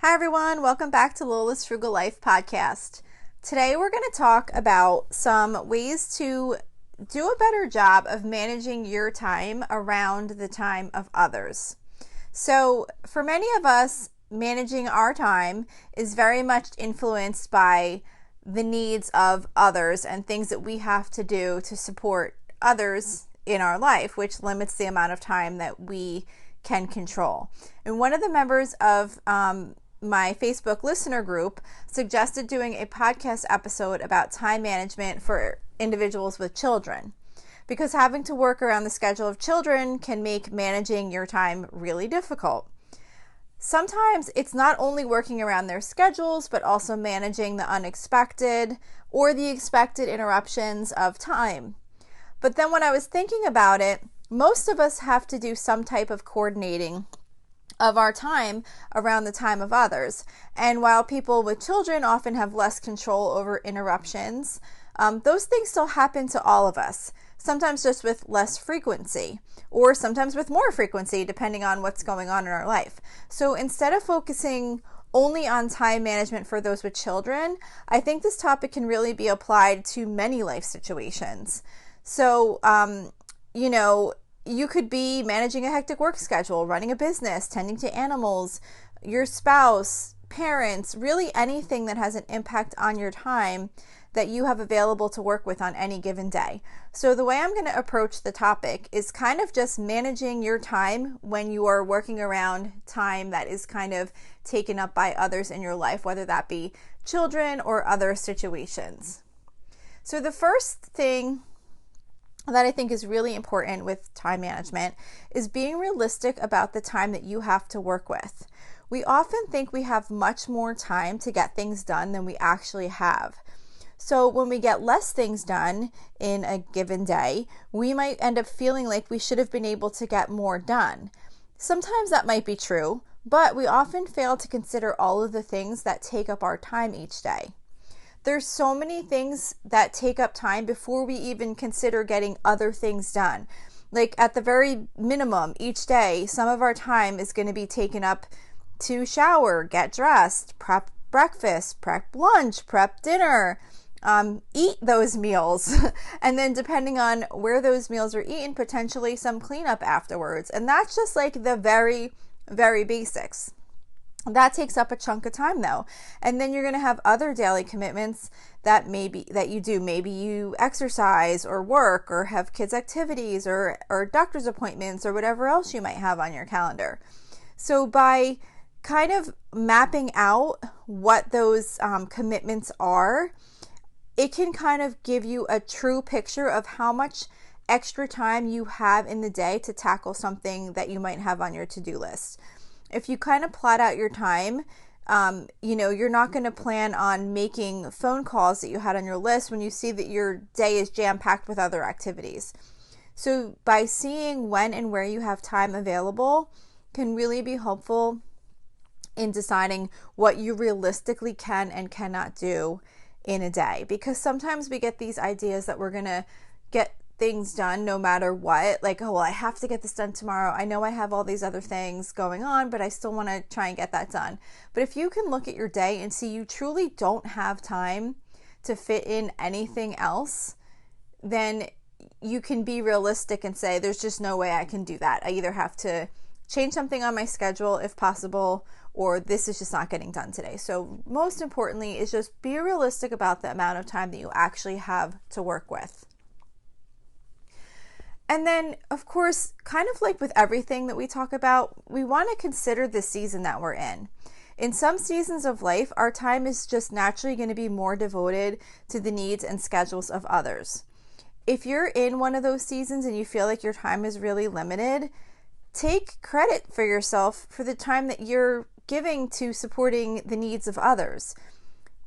Hi everyone, welcome back to Lola's Frugal Life podcast. Today we're going to talk about some ways to do a better job of managing your time around the time of others. So for many of us, managing our time is very much influenced by the needs of others and things that we have to do to support others in our life, which limits the amount of time that we can control. And one of the members of my Facebook listener group suggested doing a podcast episode about time management for individuals with children, because having to work around the schedule of children can make managing your time really difficult. Sometimes it's not only working around their schedules, but also managing the unexpected or the expected interruptions of time. But then when I was thinking about it, most of us have to do some type of coordinating of our time around the time of others. And while people with children often have less control over interruptions, those things still happen to all of us, sometimes just with less frequency, or sometimes with more frequency, depending on what's going on in our life. So instead of focusing only on time management for those with children, I think this topic can really be applied to many life situations. So, you could be managing a hectic work schedule, running a business, tending to animals, your spouse, parents, really anything that has an impact on your time that you have available to work with on any given day. So the way I'm going to approach the topic is kind of just managing your time when you are working around time that is kind of taken up by others in your life, whether that be children or other situations. So the first thing that I think is really important with time management is being realistic about the time that you have to work with. We often think we have much more time to get things done than we actually have. So when we get less things done in a given day, we might end up feeling like we should have been able to get more done. Sometimes that might be true, but we often fail to consider all of the things that take up our time each day. There's so many things that take up time before we even consider getting other things done. Like at the very minimum, each day, some of our time is going to be taken up to shower, get dressed, prep breakfast, prep lunch, prep dinner, eat those meals. And then depending on where those meals are eaten, potentially some cleanup afterwards. And that's just like the very, very basics. That takes up a chunk of time though. And then you're going to have other daily commitments that you do. Maybe you exercise or work or have kids activities or doctor's appointments or whatever else you might have on your calendar. So by kind of mapping out what those commitments are, it can kind of give you a true picture of how much extra time you have in the day to tackle something that you might have on your to-do list. If you kind of plot out your time, you're not going to plan on making phone calls that you had on your list when you see that your day is jam-packed with other activities. So by seeing when and where you have time available can really be helpful in deciding what you realistically can and cannot do in a day. Because sometimes we get these ideas that we're going to get things done no matter what, like, oh, well, I have to get this done tomorrow. I know I have all these other things going on, but I still want to try and get that done. But if you can look at your day and see you truly don't have time to fit in anything else, then you can be realistic and say, there's just no way I can do that. I either have to change something on my schedule if possible, or this is just not getting done today. So most importantly is just be realistic about the amount of time that you actually have to work with. And then, of course, kind of like with everything that we talk about, we want to consider the season that we're in. In some seasons of life, our time is just naturally going to be more devoted to the needs and schedules of others. If you're in one of those seasons and you feel like your time is really limited, take credit for yourself for the time that you're giving to supporting the needs of others.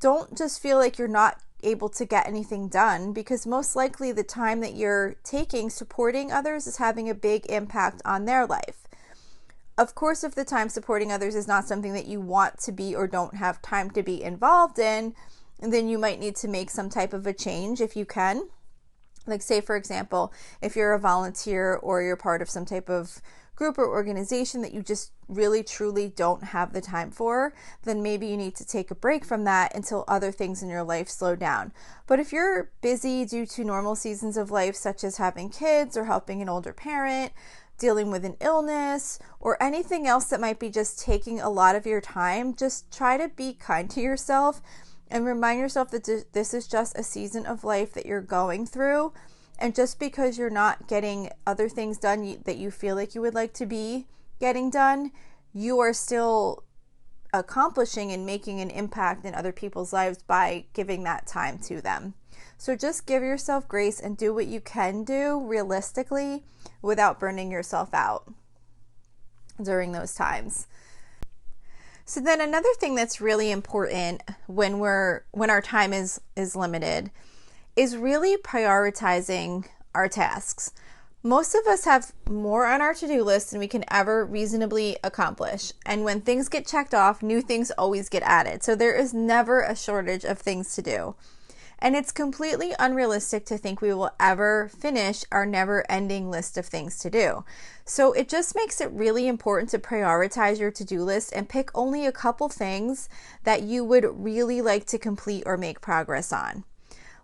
Don't just feel like you're not able to get anything done, because most likely the time that you're taking supporting others is having a big impact on their life. Of course, if the time supporting others is not something that you want to be or don't have time to be involved in, then you might need to make some type of a change if you can. Like say, for example, if you're a volunteer or you're part of some type of group or organization that you just really truly don't have the time for, then maybe you need to take a break from that until other things in your life slow down. But if you're busy due to normal seasons of life, such as having kids or helping an older parent, dealing with an illness, or anything else that might be just taking a lot of your time, just try to be kind to yourself and remind yourself that this is just a season of life that you're going through. And just because you're not getting other things done that you feel like you would like to be getting done, you are still accomplishing and making an impact in other people's lives by giving that time to them. So just give yourself grace and do what you can do realistically without burning yourself out during those times. So then another thing that's really important when our time is limited is really prioritizing our tasks. Most of us have more on our to-do list than we can ever reasonably accomplish. And when things get checked off, new things always get added. So there is never a shortage of things to do. And it's completely unrealistic to think we will ever finish our never-ending list of things to do. So it just makes it really important to prioritize your to-do list and pick only a couple things that you would really like to complete or make progress on.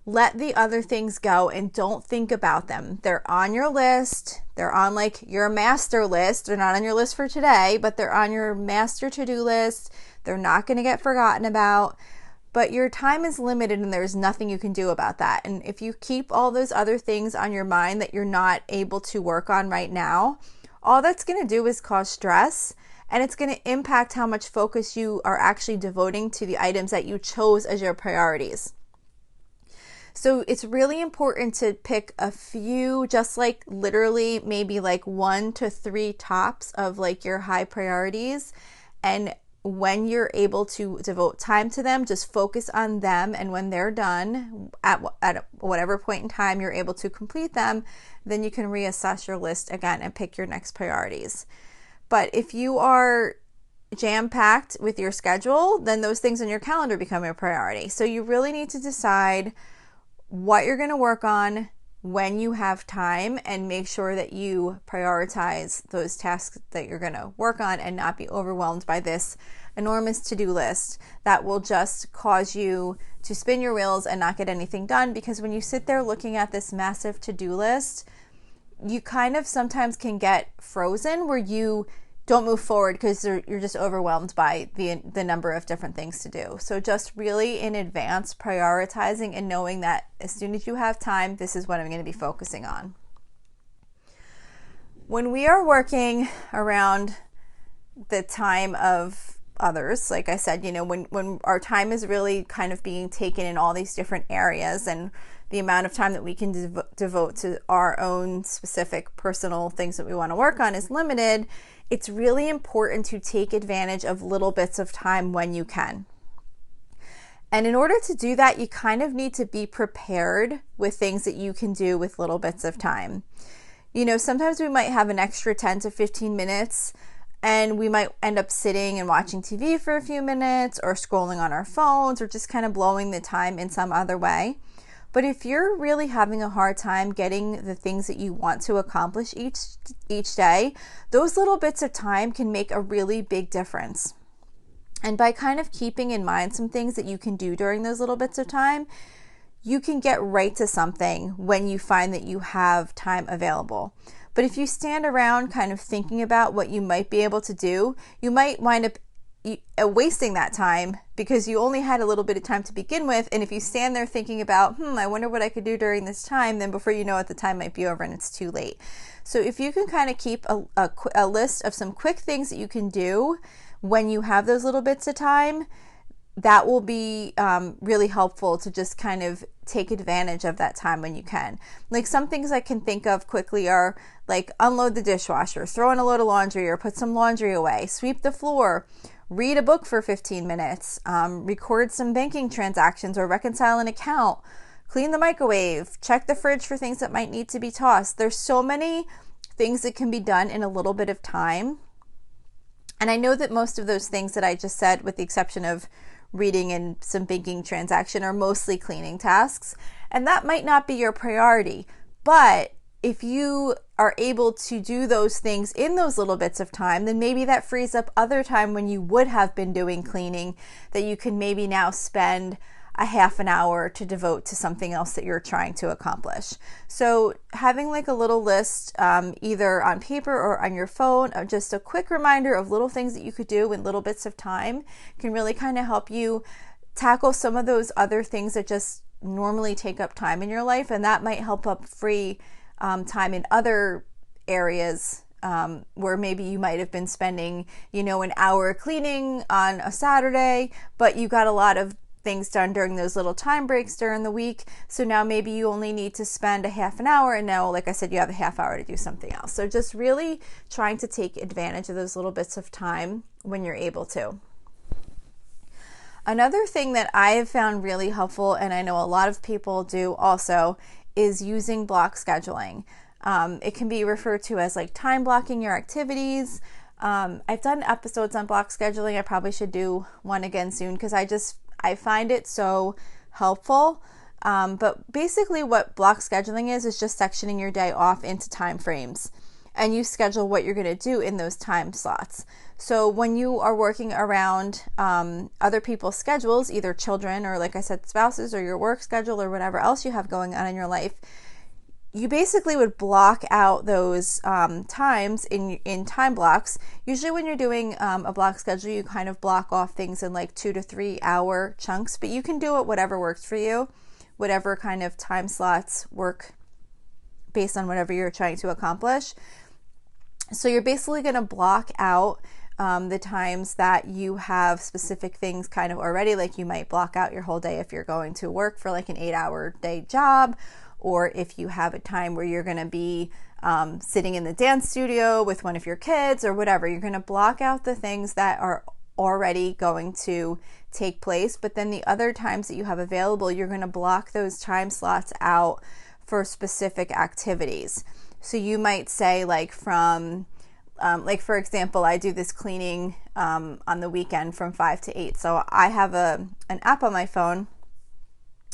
Let the other things go and don't think about them. They're on your list. They're on like your master list. They're not on your list for today, but they're on your master to-do list. They're not going to get forgotten about. But your time is limited and there's nothing you can do about that. And if you keep all those other things on your mind that you're not able to work on right now, all that's going to do is cause stress, and it's going to impact how much focus you are actually devoting to the items that you chose as your priorities. So it's really important to pick a few, just like literally maybe like 1 to 3 tops of like your high priorities. And when you're able to devote time to them, just focus on them. And when they're done at whatever point in time you're able to complete them, then you can reassess your list again and pick your next priorities. But if you are jam-packed with your schedule, then those things on your calendar become a priority. So you really need to decide what you're going to work on when you have time, and make sure that you prioritize those tasks that you're going to work on and not be overwhelmed by this enormous to-do list that will just cause you to spin your wheels and not get anything done. Because when you sit there looking at this massive to-do list, you kind of sometimes can get frozen where you don't move forward because you're just overwhelmed by the number of different things to do. So just really in advance prioritizing and knowing that as soon as you have time, this is what I'm going to be focusing on. When we are working around the time of others, like I said, when our time is really kind of being taken in all these different areas, and the amount of time that we can devote to our own specific personal things that we want to work on is limited, it's really important to take advantage of little bits of time when you can. And in order to do that, you kind of need to be prepared with things that you can do with little bits of time. Sometimes we might have an extra 10 to 15 minutes, and we might end up sitting and watching TV for a few minutes, or scrolling on our phones, or just kind of blowing the time in some other way. But if you're really having a hard time getting the things that you want to accomplish each day, those little bits of time can make a really big difference. And by kind of keeping in mind some things that you can do during those little bits of time, you can get right to something when you find that you have time available. But if you stand around kind of thinking about what you might be able to do, you might wind up wasting that time because you only had a little bit of time to begin with. And if you stand there thinking about, I wonder what I could do during this time, then before you know it, the time might be over and it's too late. So if you can kind of keep a list of some quick things that you can do when you have those little bits of time, that will be really helpful to just kind of take advantage of that time when you can. Like some things I can think of quickly are like unload the dishwasher, throw in a load of laundry or put some laundry away, sweep the floor, read a book for 15 minutes, record some banking transactions or reconcile an account, clean the microwave, check the fridge for things that might need to be tossed. There's so many things that can be done in a little bit of time. And I know that most of those things that I just said, with the exception of reading and some banking transaction, are mostly cleaning tasks. And that might not be your priority. But if you are able to do those things in those little bits of time, then maybe that frees up other time when you would have been doing cleaning that you can maybe now spend a half an hour to devote to something else that you're trying to accomplish. So having like a little list, either on paper or on your phone, of just a quick reminder of little things that you could do in little bits of time can really kind of help you tackle some of those other things that just normally take up time in your life, and that might help up free time in other areas where maybe you might have been spending, an hour cleaning on a Saturday, but you got a lot of things done during those little time breaks during the week. So now maybe you only need to spend a half an hour, and now, like I said, you have a half hour to do something else. So just really trying to take advantage of those little bits of time when you're able to. Another thing that I have found really helpful, and I know a lot of people do also, is using block scheduling. It can be referred to as like time blocking your activities. I've done episodes on block scheduling. I probably should do one again soon because I find it so helpful. But basically what block scheduling is just sectioning your day off into time frames, and you schedule what you're going to do in those time slots. So when you are working around other people's schedules, either children or, like I said, spouses, or your work schedule or whatever else you have going on in your life, you basically would block out those times in time blocks. Usually when you're doing a block schedule, you kind of block off things in like 2 to 3 hour chunks, but you can do it whatever works for you, whatever kind of time slots work based on whatever you're trying to accomplish. So you're basically going to block out the times that you have specific things kind of already, like you might block out your whole day if you're going to work for like an 8-hour day job, or if you have a time where you're going to be sitting in the dance studio with one of your kids or whatever. You're going to block out the things that are already going to take place, but then the other times that you have available, you're going to block those time slots out for specific activities. So you might say like from like for example, I do this cleaning on the weekend from 5 to 8. So I have an app on my phone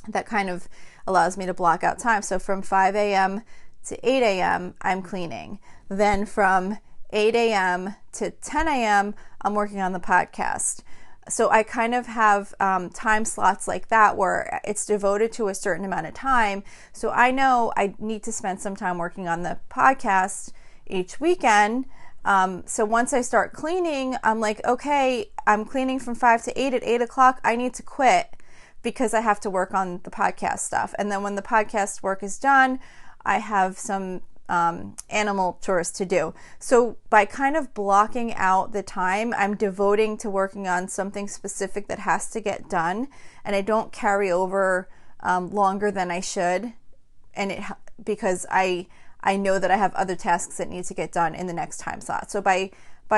that kind of allows me to block out time. So from 5 a.m. to 8 a.m. I'm cleaning. Then from 8 a.m. to 10 a.m. I'm working on the podcast. So I kind of have time slots like that where it's devoted to a certain amount of time. So I know I need to spend some time working on the podcast each weekend. So once I start cleaning, I'm like, okay, I'm cleaning from 5 to 8. At 8 o'clock, I need to quit because I have to work on the podcast stuff. And then when the podcast work is done, I have some animal chores to do. So by kind of blocking out the time I'm devoting to working on something specific that has to get done, and I don't carry over longer than I should, and because I know that I have other tasks that need to get done in the next time slot. So by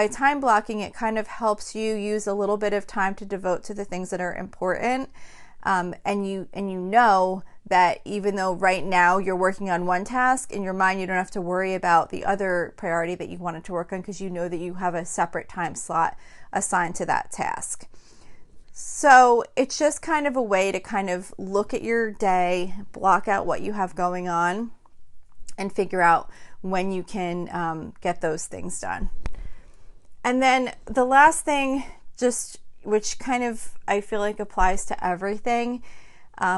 time blocking, it kind of helps you use a little bit of time to devote to the things that are important. And you know that even though right now you're working on one task, in your mind you don't have to worry about the other priority that you wanted to work on, because you know that you have a separate time slot assigned to that task. So it's just kind of a way to kind of look at your day, block out what you have going on, and figure out when you can get those things done. And then the last thing, which kind of I feel like applies to everything,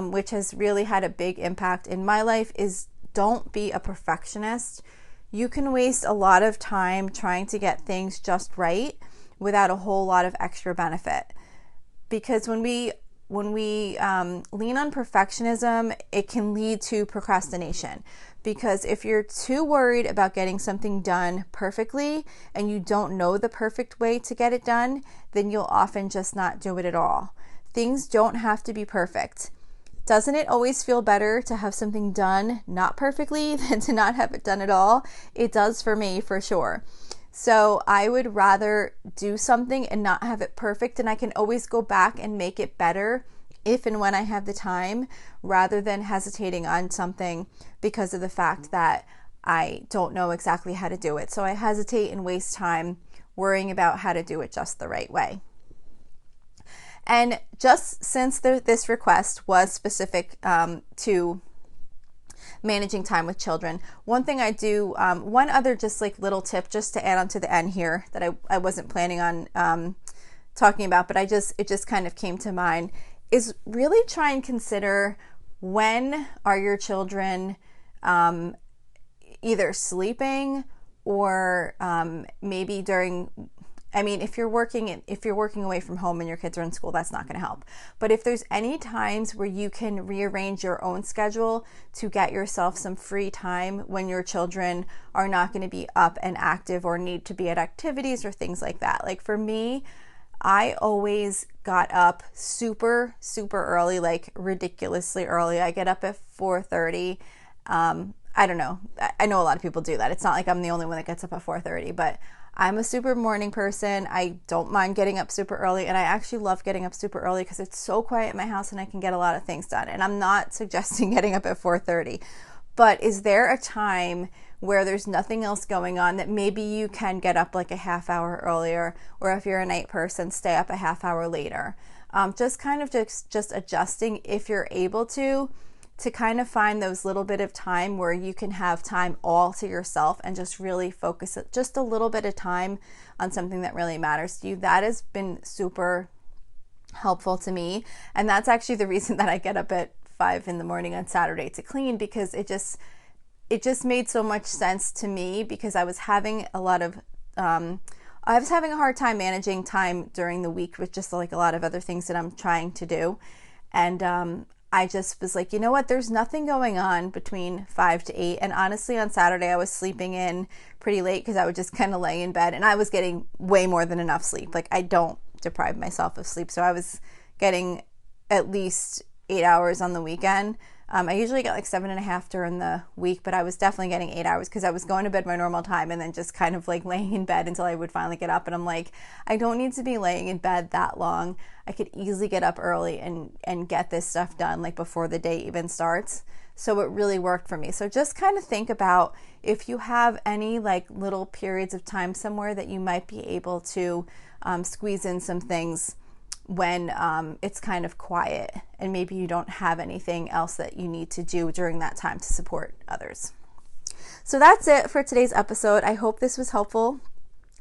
which has really had a big impact in my life, is don't be a perfectionist. You can waste a lot of time trying to get things just right without a whole lot of extra benefit. Because when we lean on perfectionism, it can lead to procrastination. Because if you're too worried about getting something done perfectly and you don't know the perfect way to get it done, then you'll often just not do it at all. Things don't have to be perfect. Doesn't it always feel better to have something done not perfectly than to not have it done at all? It does for me, for sure. So I would rather do something and not have it perfect, and I can always go back and make it better if and when I have the time, rather than hesitating on something because of the fact that I don't know exactly how to do it. So I hesitate and waste time worrying about how to do it just the right way. And just since this request was specific to managing time with children. One thing I do, one other just like little tip just to add on to the end here that I wasn't planning on talking about, but it just kind of came to mind, is really try and consider, when are your children either sleeping or maybe during, if you're working away from home and your kids are in school, that's not going to help. But if there's any times where you can rearrange your own schedule to get yourself some free time when your children are not going to be up and active or need to be at activities or things like that. Like for me, I always got up super, super early, like ridiculously early. I get up at 4:30. I don't know. I know a lot of people do that. It's not like I'm the only one that gets up at 4:30, but I'm a super morning person. I don't mind getting up super early, and I actually love getting up super early because it's so quiet in my house and I can get a lot of things done. And I'm not suggesting getting up at 4:30, but is there a time where there's nothing else going on that maybe you can get up like a half hour earlier, or if you're a night person, stay up a half hour later? Just kind of just adjusting, if you're able to kind of find those little bit of time where you can have time all to yourself and just really focus just a little bit of time on something that really matters to you. That has been super helpful to me. And that's actually the reason that I get up at 5 in the morning on Saturday to clean, because it just made so much sense to me, because I was having a hard time managing time during the week with just like a lot of other things that I'm trying to do. And I just was like, you know what, there's nothing going on between 5 to 8. And honestly, on Saturday, I was sleeping in pretty late because I would just kind of lay in bed, and I was getting way more than enough sleep. Like, I don't deprive myself of sleep. So I was getting at least 8 hours on the weekend. I usually get like 7.5 during the week, but I was definitely getting 8 hours because I was going to bed my normal time and then just kind of like laying in bed until I would finally get up. And I'm like, I don't need to be laying in bed that long. I could easily get up early and get this stuff done like before the day even starts. So it really worked for me. So just kind of think about if you have any like little periods of time somewhere that you might be able to squeeze in some things when it's kind of quiet and maybe you don't have anything else that you need to do during that time to support others. So that's it for today's episode. I hope this was helpful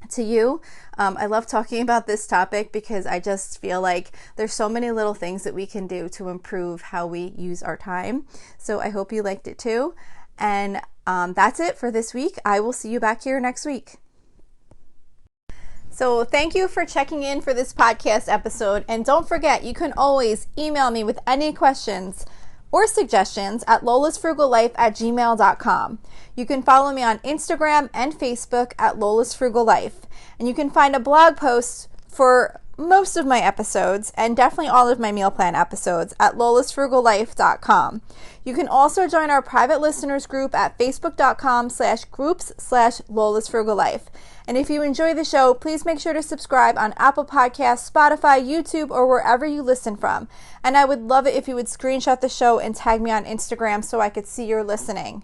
to you. I love talking about this topic because I just feel like there's so many little things that we can do to improve how we use our time. So I hope you liked it too. And that's it for this week. I will see you back here next week. So thank you for checking in for this podcast episode. And don't forget, you can always email me with any questions or suggestions at lolasfrugallife@gmail.com. You can follow me on Instagram and Facebook at lolasfrugallife. And you can find a blog post for most of my episodes and definitely all of my meal plan episodes at lolasfrugallife.com. You can also join our private listeners group at facebook.com/groups/lolasfrugallife. And if you enjoy the show, please make sure to subscribe on Apple Podcasts, Spotify, YouTube, or wherever you listen from. And I would love it if you would screenshot the show and tag me on Instagram so I could see you're listening.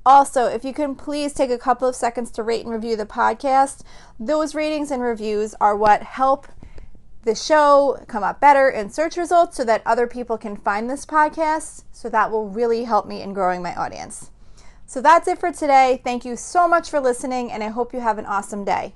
Also, if you can please take a couple of seconds to rate and review the podcast. Those ratings and reviews are what help the show come up better in search results so that other people can find this podcast. So that will really help me in growing my audience. So that's it for today. Thank you so much for listening, and I hope you have an awesome day.